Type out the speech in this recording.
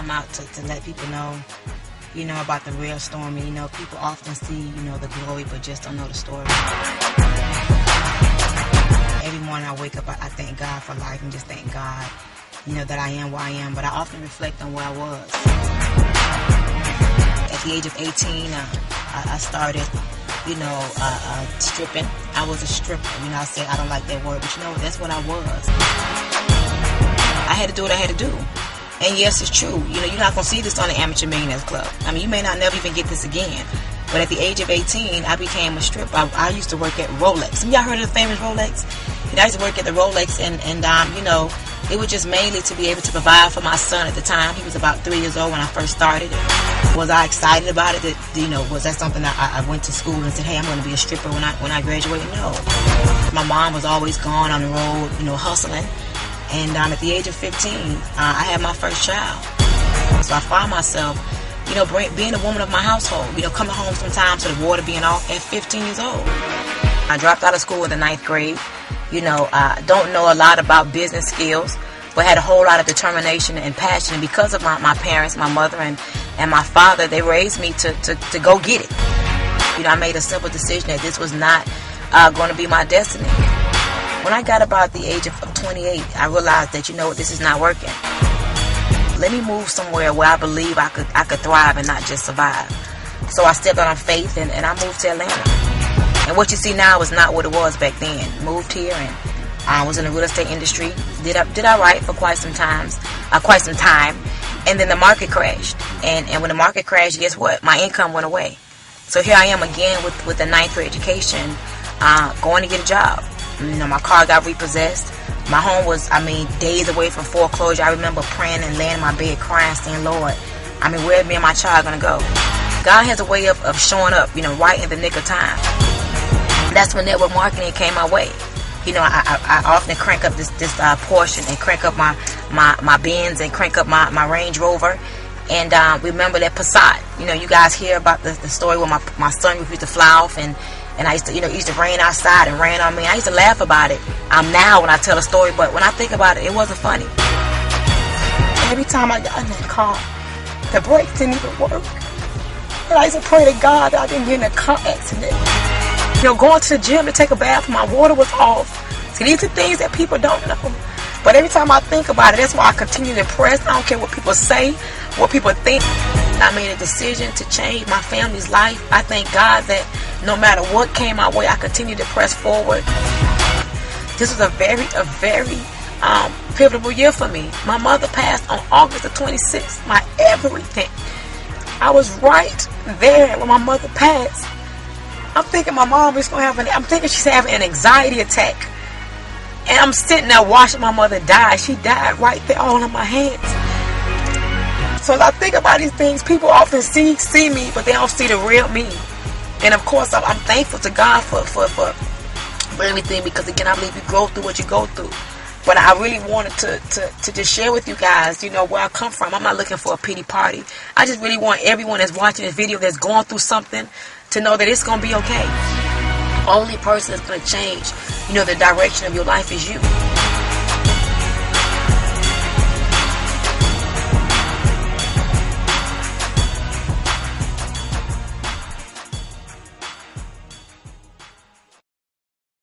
come out to let people know, you know, about the real Stormy. You know, people often see, you know, the glory, but just don't know the story. Every morning I wake up, I thank God for life and just thank God, you know, that I am where I am. But I often reflect on where I was. At the age of 18, I started, you know, stripping. I was a stripper. You know, I said I don't like that word, but you know, that's what I was. I had to do what I had to do. And yes, it's true. You know, you're not going to see this on the Amateur Millionaires Club. I mean, you may not never even get this again. But at the age of 18, I became a stripper. I used to work at Rolex. Some of y'all heard of the famous Rolex? You know, I used to work at the Rolex, and you know, it was just mainly to be able to provide for my son at the time. He was about 3 years old when I first started. Was I excited about it? That, you know, was that something that I went to school and said, hey, I'm going to be a stripper when I graduate? No. My mom was always gone on the road, you know, hustling. And at the age of 15, I had my first child. So I found myself, you know, being a woman of my household, you know, coming home sometimes to the water being off at 15 years old. I dropped out of school in the 9th grade. You know, I don't know a lot about business skills, but had a whole lot of determination and passion. And because of my parents, my mother and my father, they raised me to go get it. You know, I made a simple decision that this was not going to be my destiny. When I got about the age of 28, I realized that, you know what, this is not working. Let me move somewhere where I believe I could thrive and not just survive. So I stepped out on faith and I moved to Atlanta. And what you see now is not what it was back then. Moved here and I was in the real estate industry. Did I right for quite some time. And then the market crashed. And when the market crashed, guess what? My income went away. So here I am again with a 9th grade education, going to get a job. You know, my car got repossessed. My home was, days away from foreclosure. I remember praying and laying in my bed crying, saying, Lord, where's me and my child going to go? God has a way of showing up, you know, right in the nick of time. That's when network marketing came my way. You know, I often crank up this Porsche and crank up my Benz and crank up my Range Rover. And remember that Passat. You know, you guys hear about the story where my son used to fly off and I used to, you know, it used to rain outside and rain on me. I used to laugh about it now when I tell a story, but when I think about it, it wasn't funny. Every time I got in that car, the brakes didn't even work. And I used to pray to God that I didn't get in a car accident. You know, going to the gym to take a bath, my water was off. See, these are things that people don't know. But every time I think about it, that's why I continue to press. I don't care what people say, what people think. I made a decision to change my family's life. I thank God that no matter what came my way, I continue to press forward. This was a very pivotal year for me. My mother passed on August the 26th. My everything. I was right there when my mother passed. I'm thinking my mom is going to I'm thinking she's having an anxiety attack. And I'm sitting there watching my mother die. She died right there all in my hands. So as I think about these things, people often see me, but they don't see the real me. And of course, I'm thankful to God for everything, because again, I believe you grow through what you go through. But I really wanted to just share with you guys, you know, where I come from. I'm not looking for a pity party. I just really want everyone that's watching this video that's going through something to know that it's going to be okay. Only person that's going to change, you know, the direction of your life is you.